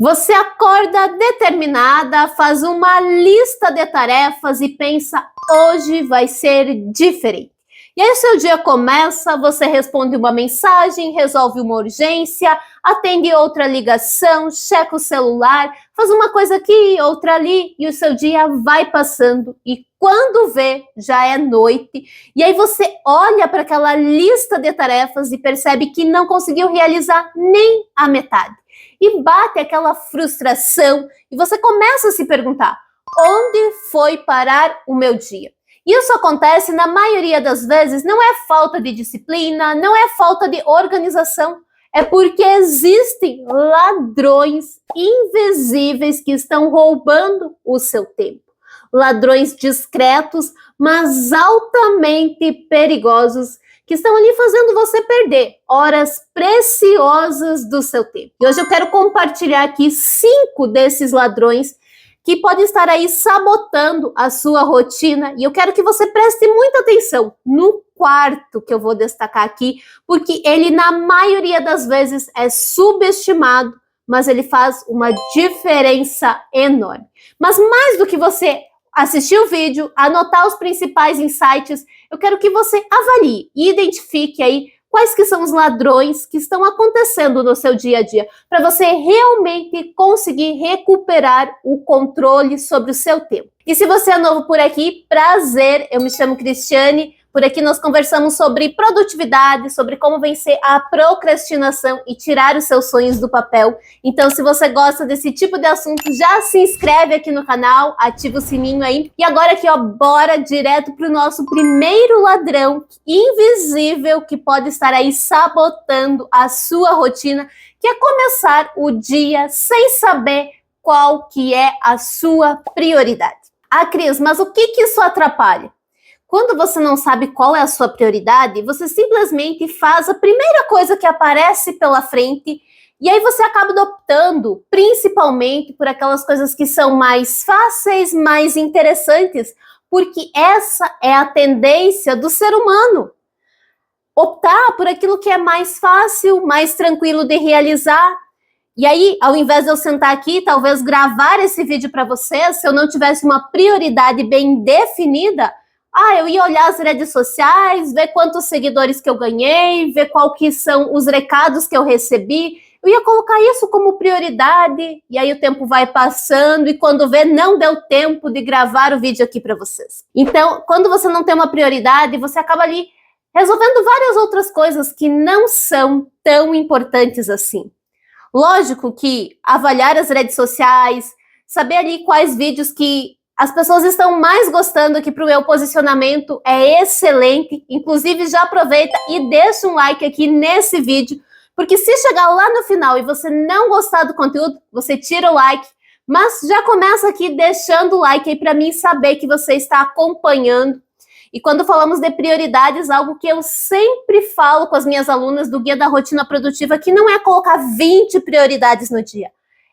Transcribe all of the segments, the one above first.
Você acorda determinada, faz uma lista de tarefas e pensa, hoje vai ser diferente. E aí o seu dia começa, você responde uma mensagem, resolve uma urgência, atende outra ligação, checa o celular, faz uma coisa aqui, outra ali, e o seu dia vai passando. E quando vê, já é noite. E aí você olha para aquela lista de tarefas e percebe que não conseguiu realizar nem a metade. E bate aquela frustração e você começa a se perguntar, onde foi parar o meu dia? Isso acontece na maioria das vezes, não é falta de disciplina, não é falta de organização, é porque existem ladrões invisíveis que estão roubando o seu tempo. Ladrões discretos, mas altamente perigosos, que estão ali fazendo você perder horas preciosas do seu tempo. E hoje eu quero compartilhar aqui 5 desses ladrões que podem estar aí sabotando a sua rotina. E eu quero que você preste muita atenção no quarto que eu vou destacar aqui, porque ele, na maioria das vezes, é subestimado, mas ele faz uma diferença enorme. Mas mais do que você assistir o vídeo, anotar os principais insights, eu quero que você avalie e identifique aí quais que são os ladrões que estão acontecendo no seu dia a dia, para você realmente conseguir recuperar o controle sobre o seu tempo. E se você é novo por aqui, prazer, eu me chamo Cristiane. Por aqui nós conversamos sobre produtividade, sobre como vencer a procrastinação e tirar os seus sonhos do papel. Então, se você gosta desse tipo de assunto, já se inscreve aqui no canal, ativa o sininho aí. E agora aqui, ó, bora direto para o nosso primeiro ladrão invisível que pode estar aí sabotando a sua rotina, que é começar o dia sem saber qual que é a sua prioridade. Ah, Cris, mas o que isso atrapalha? Quando você não sabe qual é a sua prioridade, você simplesmente faz a primeira coisa que aparece pela frente e aí você acaba optando principalmente por aquelas coisas que são mais fáceis, mais interessantes, porque essa é a tendência do ser humano. Optar por aquilo que é mais fácil, mais tranquilo de realizar. E aí, ao invés de eu sentar aqui, talvez gravar esse vídeo para você, se eu não tivesse uma prioridade bem definida, eu ia olhar as redes sociais, ver quantos seguidores que eu ganhei, ver qual que são os recados que eu recebi. Eu ia colocar isso como prioridade, e aí o tempo vai passando, e quando vê, não deu tempo de gravar o vídeo aqui para vocês. Então, quando você não tem uma prioridade, você acaba ali resolvendo várias outras coisas que não são tão importantes assim. Lógico que avaliar as redes sociais, saber ali quais vídeos que as pessoas estão mais gostando aqui para o meu posicionamento é excelente. Inclusive, já aproveita e deixa um like aqui nesse vídeo, porque se chegar lá no final e você não gostar do conteúdo, você tira o like, mas já começa aqui deixando o like aí para mim saber que você está acompanhando. E quando falamos de prioridades, algo que eu sempre falo com as minhas alunas do Guia da Rotina Produtiva, que não é colocar 20 prioridades no dia,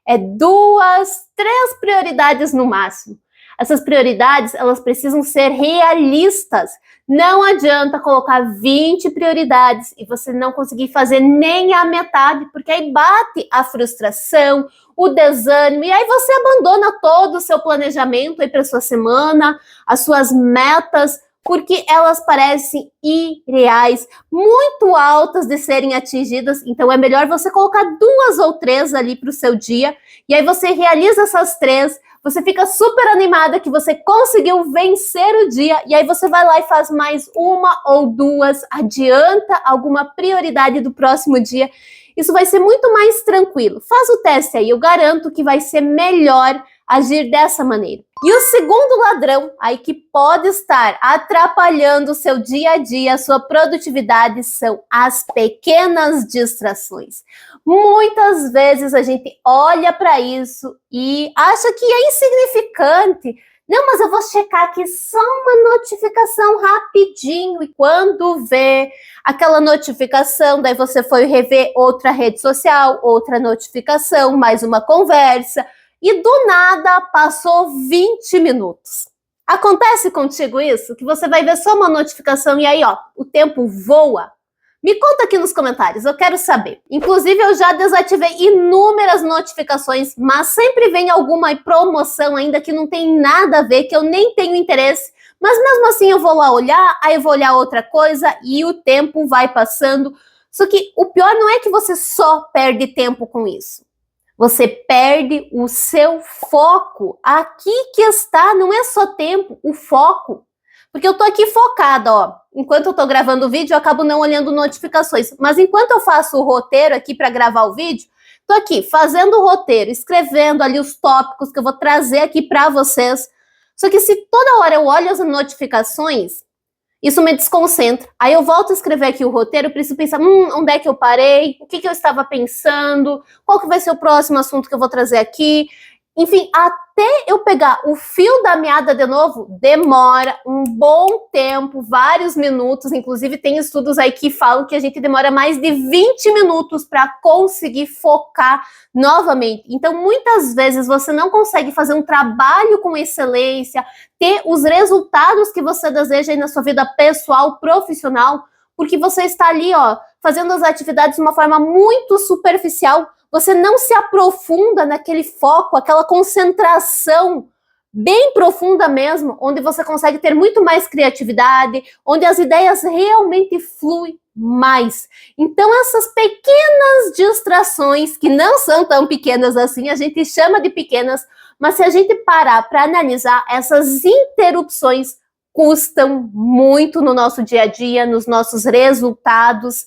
é 2, 3 prioridades no máximo. Essas prioridades, elas precisam ser realistas. Não adianta colocar 20 prioridades e você não conseguir fazer nem a metade, porque aí bate a frustração, o desânimo, e aí você abandona todo o seu planejamento aí para sua semana, as suas metas, porque elas parecem irreais, muito altas de serem atingidas. Então é melhor você colocar 2 ou 3 ali para o seu dia, e aí você realiza essas 3, você fica super animada que você conseguiu vencer o dia, e aí você vai lá e faz mais 1 ou 2, adianta alguma prioridade do próximo dia. Isso vai ser muito mais tranquilo. Faz o teste aí, eu garanto que vai ser melhor agir dessa maneira. E o segundo ladrão aí que pode estar atrapalhando o seu dia a dia, a sua produtividade, são as pequenas distrações. Muitas vezes a gente olha para isso e acha que é insignificante. Não, mas eu vou checar aqui só uma notificação rapidinho. E quando vê aquela notificação, daí você foi rever outra rede social, outra notificação, mais uma conversa. E do nada passou 20 minutos. Acontece contigo isso? Que você vai ver só uma notificação e aí, ó, o tempo voa. Me conta aqui nos comentários, eu quero saber. Inclusive, eu já desativei inúmeras notificações, mas sempre vem alguma promoção ainda que não tem nada a ver, que eu nem tenho interesse. Mas mesmo assim eu vou lá olhar, aí eu vou olhar outra coisa e o tempo vai passando. Só que o pior não é que você só perde tempo com isso. Você perde o seu foco. Aqui que está, não é só tempo, o foco. Porque eu tô aqui focada, ó. Enquanto eu tô gravando o vídeo, eu acabo não olhando notificações. Mas enquanto eu faço o roteiro aqui para gravar o vídeo, tô aqui fazendo o roteiro, escrevendo ali os tópicos que eu vou trazer aqui para vocês. Só que se toda hora eu olho as notificações, isso me desconcentra. Aí eu volto a escrever aqui o roteiro, eu preciso pensar, onde é que eu parei? O que eu estava pensando? Qual que vai ser o próximo assunto que eu vou trazer aqui? Enfim, até eu pegar o fio da meada de novo, demora um bom tempo, vários minutos. Inclusive, tem estudos aí que falam que a gente demora mais de 20 minutos para conseguir focar novamente. Então, muitas vezes, você não consegue fazer um trabalho com excelência, ter os resultados que você deseja aí na sua vida pessoal, profissional, porque você está ali, ó, fazendo as atividades de uma forma muito superficial. Você não se aprofunda naquele foco, aquela concentração bem profunda mesmo, onde você consegue ter muito mais criatividade, onde as ideias realmente fluem mais. Então, essas pequenas distrações, que não são tão pequenas assim, a gente chama de pequenas, mas se a gente parar para analisar, essas interrupções custam muito no nosso dia a dia, nos nossos resultados.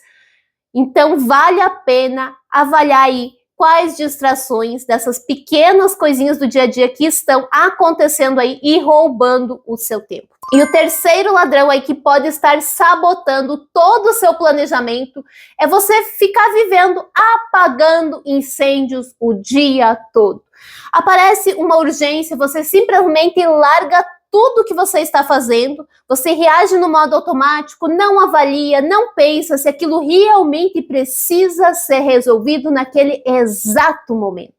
Então, vale a pena avaliar aí quais distrações dessas pequenas coisinhas do dia a dia que estão acontecendo aí e roubando o seu tempo. E o terceiro ladrão aí que pode estar sabotando todo o seu planejamento é você ficar vivendo apagando incêndios o dia todo. Aparece uma urgência, você simplesmente larga tudo que você está fazendo, você reage no modo automático, não avalia, não pensa se aquilo realmente precisa ser resolvido naquele exato momento.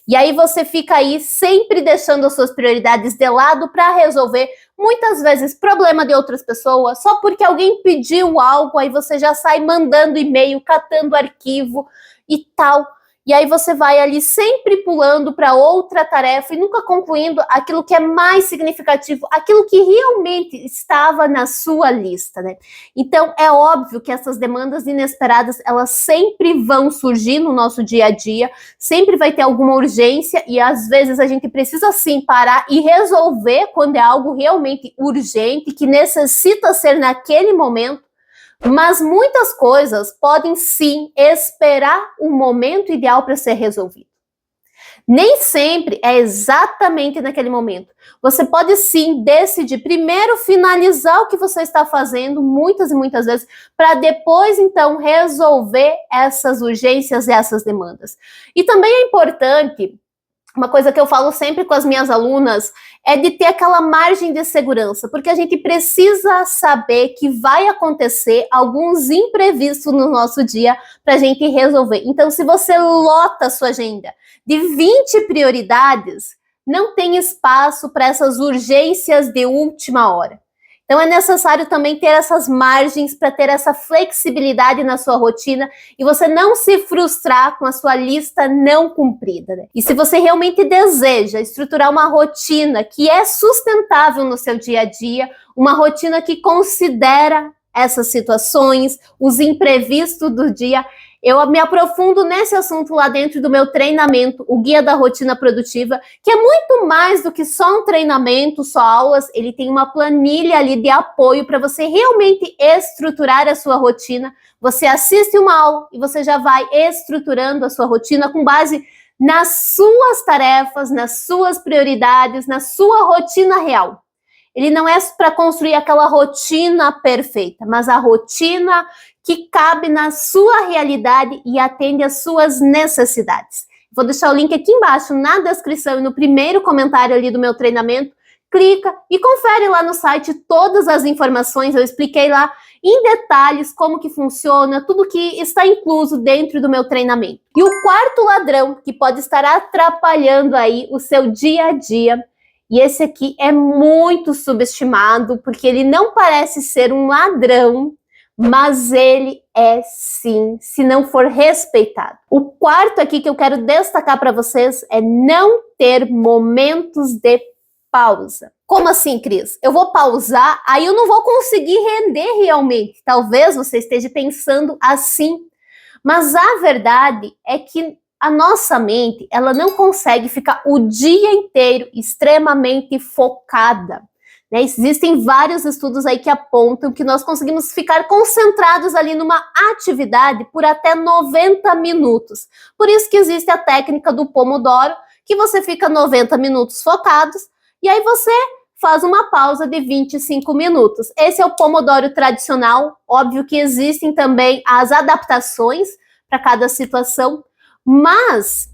E aí você fica aí sempre deixando as suas prioridades de lado para resolver, muitas vezes, problema de outras pessoas, só porque alguém pediu algo, aí você já sai mandando e-mail, catando arquivo e tal. E aí você vai ali sempre pulando para outra tarefa e nunca concluindo aquilo que é mais significativo, aquilo que realmente estava na sua lista, né? Então, é óbvio que essas demandas inesperadas, elas sempre vão surgir no nosso dia a dia, sempre vai ter alguma urgência e às vezes a gente precisa sim parar e resolver quando é algo realmente urgente, que necessita ser naquele momento. Mas muitas coisas podem sim esperar o momento ideal para ser resolvido. Nem sempre é exatamente naquele momento. Você pode sim decidir primeiro finalizar o que você está fazendo muitas e muitas vezes, para depois então resolver essas urgências e essas demandas. E também é importante, uma coisa que eu falo sempre com as minhas alunas, é de ter aquela margem de segurança, porque a gente precisa saber que vai acontecer alguns imprevistos no nosso dia para a gente resolver. Então, se você lota a sua agenda de 20 prioridades, não tem espaço para essas urgências de última hora. Então, é necessário também ter essas margens para ter essa flexibilidade na sua rotina e você não se frustrar com a sua lista não cumprida, né? E se você realmente deseja estruturar uma rotina que é sustentável no seu dia a dia, uma rotina que considera essas situações, os imprevistos do dia, eu me aprofundo nesse assunto lá dentro do meu treinamento, o Guia da Rotina Produtiva, que é muito mais do que só um treinamento, só aulas. Ele tem uma planilha ali de apoio para você realmente estruturar a sua rotina. Você assiste uma aula e você já vai estruturando a sua rotina com base nas suas tarefas, nas suas prioridades, na sua rotina real. Ele não é para construir aquela rotina perfeita, mas a rotina que cabe na sua realidade e atende às suas necessidades. Vou deixar o link aqui embaixo na descrição e no primeiro comentário ali do meu treinamento. Clica e confere lá no site todas as informações. Eu expliquei lá em detalhes como que funciona, tudo que está incluso dentro do meu treinamento. E o quarto ladrão que pode estar atrapalhando aí o seu dia a dia, e esse aqui é muito subestimado, porque ele não parece ser um ladrão, mas ele é sim, se não for respeitado. O quarto aqui que eu quero destacar para vocês é não ter momentos de pausa. Como assim, Cris? Eu vou pausar, aí eu não vou conseguir render realmente. Talvez você esteja pensando assim, mas a verdade é que a nossa mente, ela não consegue ficar o dia inteiro extremamente focada. Né? Existem vários estudos aí que apontam que nós conseguimos ficar concentrados ali numa atividade por até 90 minutos. Por isso que existe a técnica do Pomodoro, que você fica 90 minutos focados, e aí você faz uma pausa de 25 minutos. Esse é o Pomodoro tradicional. Óbvio que existem também as adaptações para cada situação, mas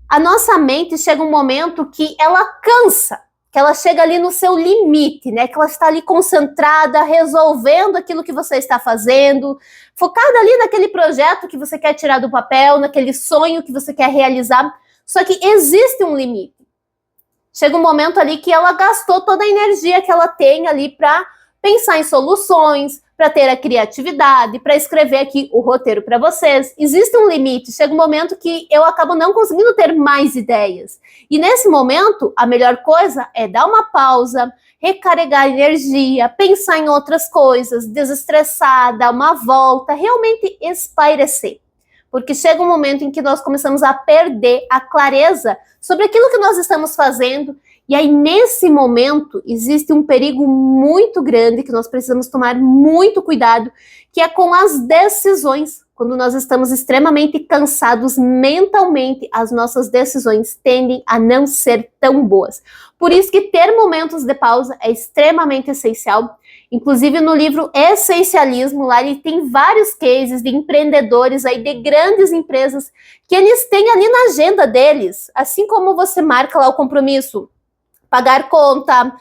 a nossa mente chega um momento que ela cansa, que ela chega ali no seu limite, né? Que ela está ali concentrada, resolvendo aquilo que você está fazendo, focada ali naquele projeto que você quer tirar do papel, naquele sonho que você quer realizar. Só que existe um limite. Chega um momento ali que ela gastou toda a energia que ela tem ali para pensar em soluções, para ter a criatividade, para escrever aqui o roteiro para vocês. Existe um limite, chega um momento que eu acabo não conseguindo ter mais ideias. E nesse momento, a melhor coisa é dar uma pausa, recarregar energia, pensar em outras coisas, desestressar, dar uma volta, realmente espairecer. Porque chega um momento em que nós começamos a perder a clareza sobre aquilo que nós estamos fazendo. E aí, nesse momento, existe um perigo muito grande que nós precisamos tomar muito cuidado, que é com as decisões. Quando nós estamos extremamente cansados mentalmente, as nossas decisões tendem a não ser tão boas. Por isso que ter momentos de pausa é extremamente essencial. Inclusive, no livro Essencialismo, lá ele tem vários cases de empreendedores aí, de grandes empresas, que eles têm ali na agenda deles, assim como você marca lá o compromisso, pagar conta,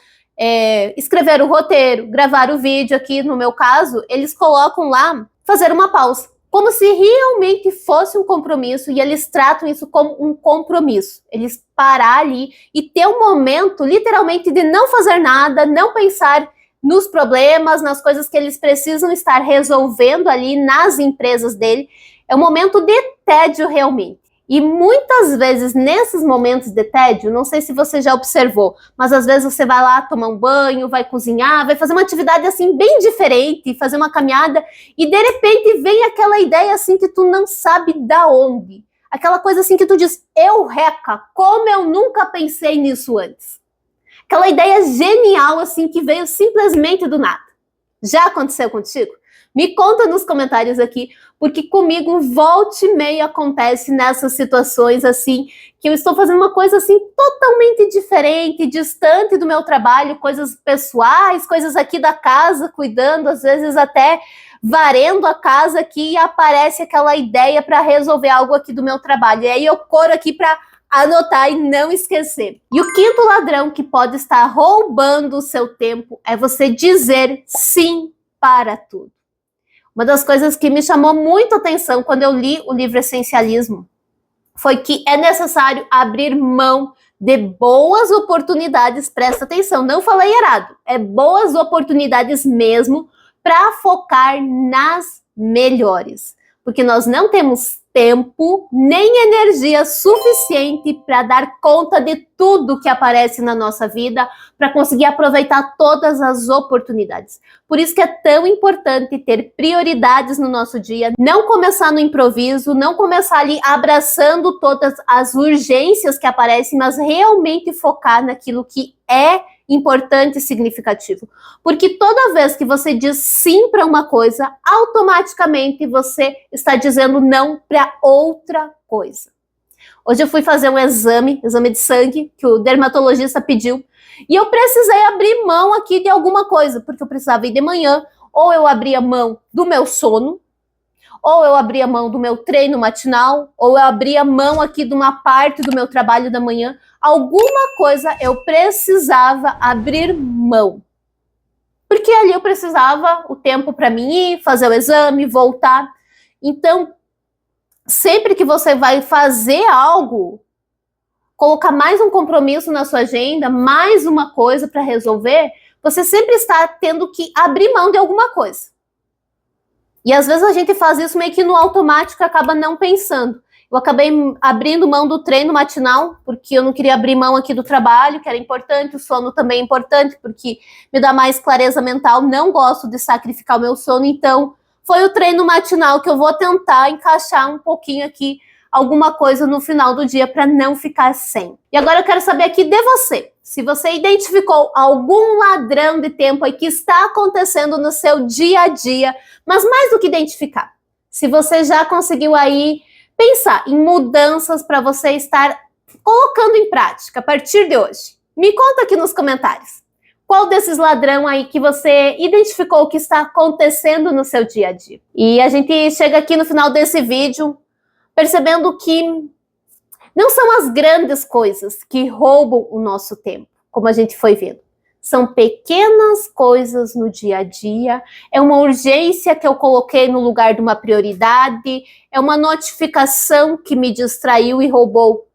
escrever o roteiro, gravar o vídeo aqui, no meu caso, eles colocam lá fazer uma pausa, como se realmente fosse um compromisso, e eles tratam isso como um compromisso. Eles parar ali e ter um momento, literalmente, de não fazer nada, não pensar nos problemas, nas coisas que eles precisam estar resolvendo ali nas empresas dele. É um momento de tédio realmente. E muitas vezes, nesses momentos de tédio, não sei se você já observou, mas às vezes você vai lá tomar um banho, vai cozinhar, vai fazer uma atividade assim bem diferente, fazer uma caminhada, e de repente vem aquela ideia assim que tu não sabe da onde. Aquela coisa assim que tu diz, eureka, como eu nunca pensei nisso antes. Aquela ideia genial assim que veio simplesmente do nada. Já aconteceu contigo? Me conta nos comentários aqui, porque comigo volta e meia acontece nessas situações assim, que eu estou fazendo uma coisa assim totalmente diferente, distante do meu trabalho, coisas pessoais, coisas aqui da casa, cuidando, às vezes até varrendo a casa aqui, e aparece aquela ideia para resolver algo aqui do meu trabalho. E aí eu corro aqui para anotar e não esquecer. E o quinto ladrão que pode estar roubando o seu tempo é você dizer sim para tudo. Uma das coisas que me chamou muito a atenção quando eu li o livro Essencialismo foi que é necessário abrir mão de boas oportunidades, presta atenção, não falei errado, é boas oportunidades mesmo para focar nas melhores, porque nós não temos tempo nem energia suficiente para dar conta de tudo que aparece na nossa vida, para conseguir aproveitar todas as oportunidades. Por isso que é tão importante ter prioridades no nosso dia, não começar no improviso, não começar ali abraçando todas as urgências que aparecem, mas realmente focar naquilo que é importante e significativo. Porque toda vez que você diz sim para uma coisa, automaticamente você está dizendo não para outra coisa. Hoje eu fui fazer um exame de sangue, que o dermatologista pediu, e eu precisei abrir mão aqui de alguma coisa, porque eu precisava ir de manhã, ou eu abria mão do meu sono, ou eu abria mão do meu treino matinal, ou eu abria mão aqui de uma parte do meu trabalho da manhã. Alguma coisa eu precisava abrir mão. Porque ali eu precisava o tempo para mim ir, fazer o exame, voltar. Então, sempre que você vai fazer algo, colocar mais um compromisso na sua agenda, mais uma coisa para resolver, você sempre está tendo que abrir mão de alguma coisa. E às vezes a gente faz isso meio que no automático e acaba não pensando. Eu acabei abrindo mão do treino matinal, porque eu não queria abrir mão aqui do trabalho, que era importante, o sono também é importante, porque me dá mais clareza mental, não gosto de sacrificar o meu sono, então foi o treino matinal que eu vou tentar encaixar um pouquinho aqui, alguma coisa no final do dia para não ficar sem. E agora eu quero saber aqui de você, se você identificou algum ladrão de tempo aí que está acontecendo no seu dia a dia, mas mais do que identificar, se você já conseguiu aí pensar em mudanças para você estar colocando em prática a partir de hoje. Me conta aqui nos comentários. Qual desses ladrão aí que você identificou que está acontecendo no seu dia a dia? E a gente chega aqui no final desse vídeo percebendo que não são as grandes coisas que roubam o nosso tempo, como a gente foi vendo. São pequenas coisas no dia a dia, é uma urgência que eu coloquei no lugar de uma prioridade, é uma notificação que me distraiu e roubou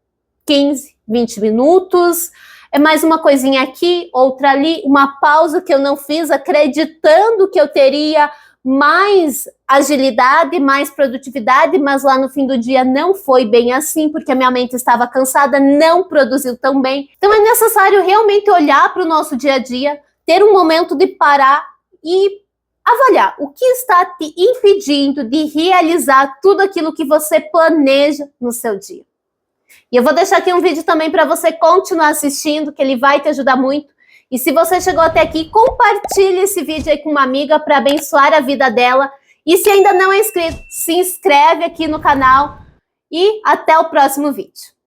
15, 20 minutos, é mais uma coisinha aqui, outra ali, uma pausa que eu não fiz acreditando que eu teria mais agilidade, mais produtividade, mas lá no fim do dia não foi bem assim, porque a minha mente estava cansada, não produziu tão bem. Então é necessário realmente olhar para o nosso dia a dia, ter um momento de parar e avaliar o que está te impedindo de realizar tudo aquilo que você planeja no seu dia. E eu vou deixar aqui um vídeo também para você continuar assistindo, que ele vai te ajudar muito. E se você chegou até aqui, compartilhe esse vídeo aí com uma amiga para abençoar a vida dela. E se ainda não é inscrito, se inscreve aqui no canal e até o próximo vídeo.